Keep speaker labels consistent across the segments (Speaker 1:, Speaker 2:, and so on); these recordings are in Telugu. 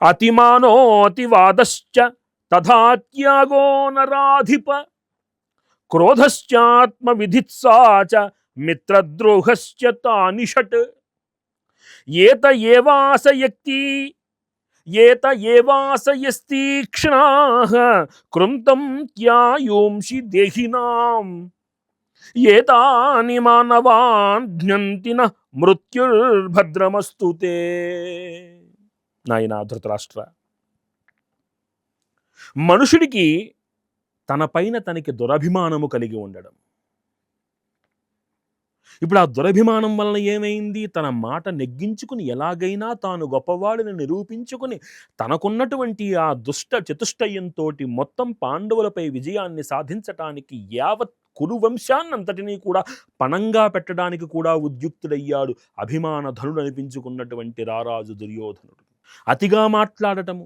Speaker 1: అతిమానోతివాదశ్చ తథా త్యాగో నరాధిప క్రోధశ్చాత్మ విధిత్సా చ మిత్రద్రోహశ్చ తానిషట్ ఏత ఏవాసయక్తి ఏత ఏవాసయస్తీక్ష్ణాః కృంతం త్యాయోంషి దేహినాం ఏతాని మానవాన్ జ్ఞంతి న మృత్యుర్భద్రమస్తు తే. నాయనా ధృతరాష్ట్ర, మనుషుడికి తన పైన తనకి దురభిమానము కలిగి ఉండడం. ఇప్పుడు ఆ దురభిమానం వలన ఏమైంది? తన మాట నెగ్గించుకుని ఎలాగైనా తాను గొప్పవాడిని నిరూపించుకుని తనకున్నటువంటి ఆ దుష్ట చతుష్టయంతో మొత్తం పాండవులపై విజయాన్ని సాధించటానికి యావత్ కురువంశాన్నంతటినీ కూడా పణంగా పెట్టడానికి కూడా ఉద్యుక్తుడయ్యాడు అభిమాన ధనుడు అనిపించుకున్నటువంటి రారాజు దుర్యోధనుడు. అతిగా మాట్లాడటము,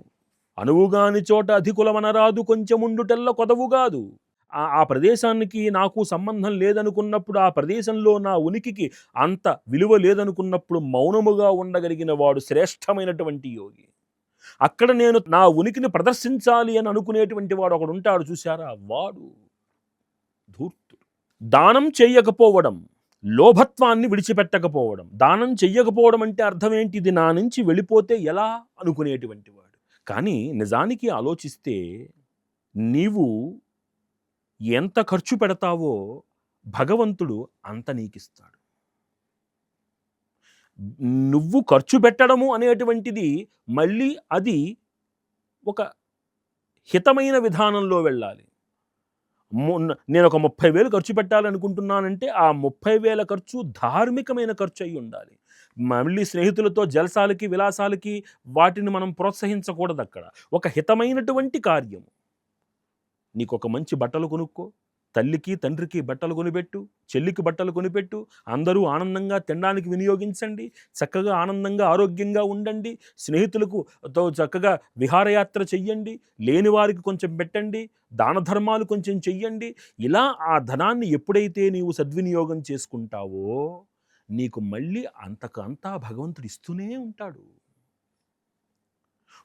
Speaker 1: అనువుగాని చోట అధికులమనరాదు, కొంచెముండుటెల్ల కొదవుగాదు. ఆ ప్రదేశానికి నాకు సంబంధం లేదనుకున్నప్పుడు, ఆ ప్రదేశంలో నా ఉనికికి అంత విలువ లేదనుకున్నప్పుడు మౌనముగా ఉండగలిగిన వాడు శ్రేష్టమైనటువంటి యోగి. అక్కడ నేను నా ఉనికిని ప్రదర్శించాలి అని అనుకునేటువంటి వాడు ఒకడు ఉంటాడు, చూశారా? వాడు ధూర్తుడు. దానం చేయకపోవడం, లోభత్వాన్ని విడిచిపెట్టకపోవడం. దానం చెయ్యకపోవడం అంటే అర్థం ఏంటి? ఇది నా నుంచి వెళ్ళిపోతే ఎలా అనుకునేటువంటి వాడు. కానీ నిజానికి ఆలోచిస్తే నీవు ఎంత ఖర్చు పెడతావో భగవంతుడు అంత నీకిస్తాడు. నువ్వు ఖర్చు పెట్టడము అనేటువంటిది మళ్ళీ అది ఒక హితమైన విధానంలో వెళ్ళాలి. నేను ఒక 30,000 ఖర్చు పెట్టాలనుకుంటున్నానంటే ఆ 30,000 ఖర్చు ధార్మికమైన ఖర్చు అయి ఉండాలి. మళ్ళీ స్నేహితులతో జలసాలకి విలాసాలకి వాటిని మనం ప్రోత్సహించకూడదు. అక్కడ ఒక హితమైనటువంటి కార్యము. నీకు ఒక మంచి బట్టలు కొనుక్కో, తల్లికి తండ్రికి బట్టలు కొనిపెట్టు, చెల్లికి బట్టలు కొనిపెట్టు, అందరూ ఆనందంగా తినడానికి వినియోగించండి, చక్కగా ఆనందంగా ఆరోగ్యంగా ఉండండి, స్నేహితులకు చక్కగా విహారయాత్ర చెయ్యండి, లేని వారికి కొంచెం పెట్టండి, దాన ధర్మాలు కొంచెం చెయ్యండి. ఇలా ఆ ధనాన్ని ఎప్పుడైతే నీవు సద్వినియోగం చేసుకుంటావో నీకు మళ్ళీ అంతకంతా భగవంతుడు ఇస్తూనే ఉంటాడు.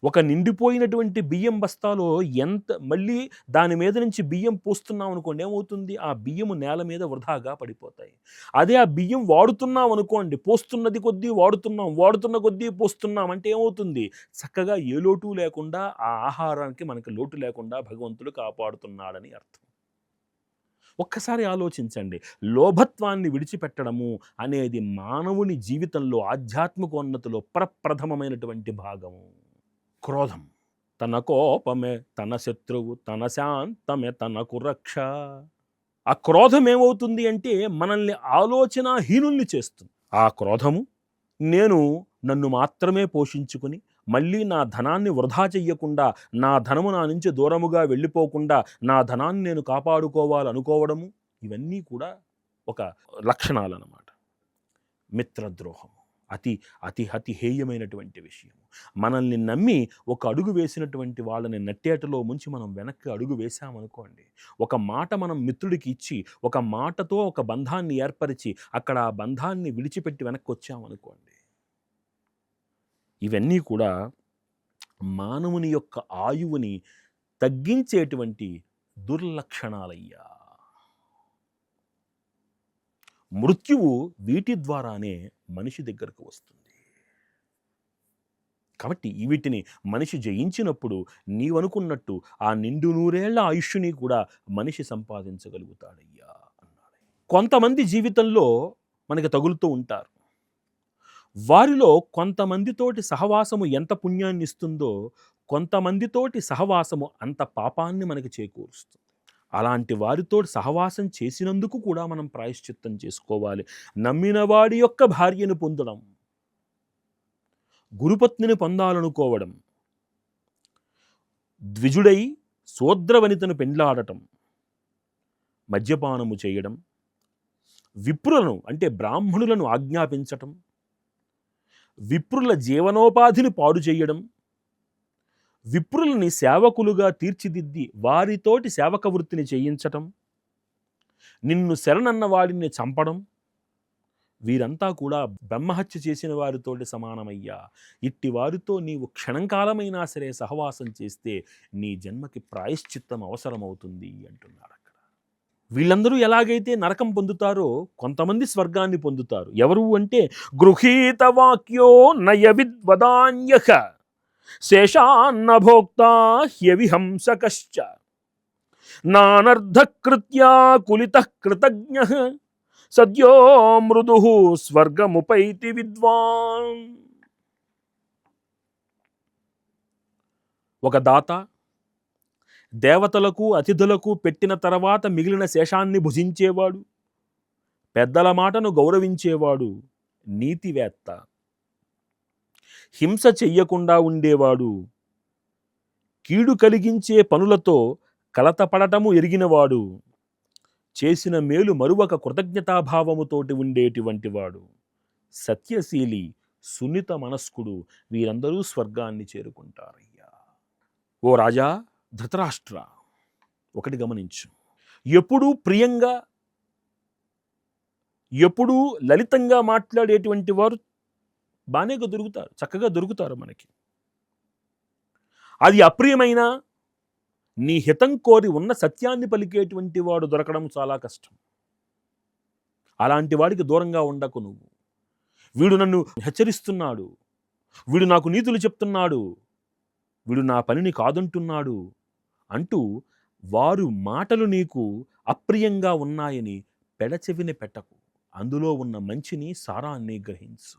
Speaker 1: ఒక నిండిపోయినటువంటి బియ్యం బస్తాలో ఎంత మళ్ళీ దాని మీద నుంచి బియ్యం పోస్తున్నాం అనుకోండి, ఏమవుతుంది? ఆ బియ్యము నేల మీద వృధాగా పడిపోతాయి. అదే ఆ బియ్యం వాడుతున్నాం అనుకోండి, పోస్తున్నది కొద్దీ వాడుతున్నాం, వాడుతున్న కొద్దీ పోస్తున్నాం అంటే ఏమవుతుంది? చక్కగా ఏ లోటు లేకుండా ఆ ఆహారానికి మనకి లోటు లేకుండా భగవంతుడు కాపాడుతున్నాడని అర్థం. ఒక్కసారి ఆలోచించండి. లోభత్వాన్ని విడిచిపెట్టడము అనేది మానవుని జీవితంలో ఆధ్యాత్మికోన్నతిలో ప్రప్రథమమైనటువంటి భాగము. క్రోధం, తన కోపమే తన శత్రువు, తన శాంతమే తనకు రక్ష. ఆ క్రోధం ఏమవుతుంది అంటే మనల్ని ఆలోచనాహీనుల్ని చేస్తుంది. ఆ క్రోధము నన్ను మాత్రమే పోషించుకుని మళ్ళీ నా ధనాన్ని వృధా చెయ్యకుండా, నా ధనము నా నుంచి దూరముగా వెళ్ళిపోకుండా నా ధనాన్ని నేను కాపాడుకోవాలనుకోవడము, ఇవన్నీ కూడా ఒక లక్షణాలన్నమాట. మిత్రద్రోహం అతి అతి అతి హేయమైనటువంటి విషయం. మనల్ని నమ్మి ఒక అడుగు వేసినటువంటి వాళ్ళని నట్టేటలో ముంచి మనం వెనక్కి అడుగు వేశామనుకోండి, ఒక మాట మనం మిత్రుడికి ఇచ్చి ఒక మాటతో ఒక బంధాన్ని ఏర్పరిచి అక్కడ ఆ బంధాన్ని విడిచిపెట్టి వెనక్కి వచ్చామనుకోండి, ఇవన్నీ కూడా మానవుని యొక్క ఆయువుని తగ్గించేటువంటి దుర్లక్షణాలయ్యా. మృత్యువు వీటి ద్వారానే మనిషి దగ్గరకు వస్తుంది. కాబట్టి వీటిని మనిషి జయించినప్పుడు నీవనుకున్నట్టు ఆ నిండు నూరేళ్ల ఆయుష్ని కూడా మనిషి సంపాదించగలుగుతాడయ్యా అన్నాడు. కొంతమంది జీవితంలో మనకి తగులుతూ ఉంటారు. వారిలో కొంతమందితోటి సహవాసము ఎంత పుణ్యాన్ని ఇస్తుందో కొంతమందితోటి సహవాసము అంత పాపాన్ని మనకి చేకూరుస్తుంది. అలాంటి వారితో సహవాసం చేసినందుకు కూడా మనం ప్రాయశ్చిత్తం చేసుకోవాలి. నమ్మిన వాడి యొక్క భార్యను పొందడం, గురుపత్నిని పొందాలనుకోవడం, ద్విజుడై శూద్రవనితను పెండ్లాడటం, మద్యపానము చేయడం, విప్రులను అంటే బ్రాహ్మణులను ఆజ్ఞాపించటం, విప్రుల జీవనోపాధిని పాడు చేయడం, విప్రులని సేవకులుగా తీర్చిదిద్ది వారితోటి సేవక వృత్తిని చేయించటం, నిన్ను శరణన్న వాడిని చంపడం, వీరంతా కూడా బ్రహ్మహత్య చేసిన వారితోటి సమానమయ్యా. ఇట్టి వారితో నీవు క్షణంకాలమైనా సరే సహవాసం చేస్తే నీ జన్మకి ప్రాయశ్చిత్తం అవసరమవుతుంది అంటున్నాడు అక్కడ. వీళ్ళందరూ ఎలాగైతే నరకం పొందుతారో కొంతమంది స్వర్గాన్ని పొందుతారు. ఎవరు అంటే గృహీత వాక్యో నయ విద్వదాన్యః శేషాన్న భోక్తా హ్యవిహంసకశ్చ నానర్ధకృత్యా కులితః కృతజ్ఞః సద్యో మృదు స్వర్గముపైతి విద్వాన్. ఒక దాత దేవతలకు అతిథులకు పెట్టిన తర్వాత మిగిలిన శేషాన్ని భుజించేవాడు, పెద్దల మాటను గౌరవించేవాడు, నీతివేత్త, హింస చెయ్యకుండా ఉండేవాడు, కీడు కలిగించే పనులతో కలతపడటము ఎరిగినవాడు, చేసిన మేలు మరువక కృతజ్ఞతాభావముతోటి ఉండేటువంటి వాడు, సత్యశీలి, సున్నిత మనస్కుడు, వీరందరూ స్వర్గాన్ని చేరుకుంటారయ్యా. ఓ రాజా ధృతరాష్ట్ర, ఒకటి గమనించు. ఎప్పుడూ ప్రియంగా, ఎప్పుడూ లలితంగా మాట్లాడేటువంటి వారు బాగానే దొరుకుతారు, చక్కగా దొరుకుతారు మనకి. అది అప్రియమైన నీ హితం కోరి ఉన్న సత్యాన్ని పలికేటువంటి వాడు దొరకడం చాలా కష్టం. అలాంటి వాడికి దూరంగా ఉండకు నువ్వు. వీడు నన్ను హెచ్చరిస్తున్నాడు, వీడు నాకు నీతులు చెప్తున్నాడు, వీడు నా పనిని కాదంటున్నాడు అంటూ వారు మాటలు నీకు అప్రియంగా ఉన్నాయని పెడచెవిన పెట్టకు. అందులో ఉన్న మంచిని, సారాన్ని గ్రహించు.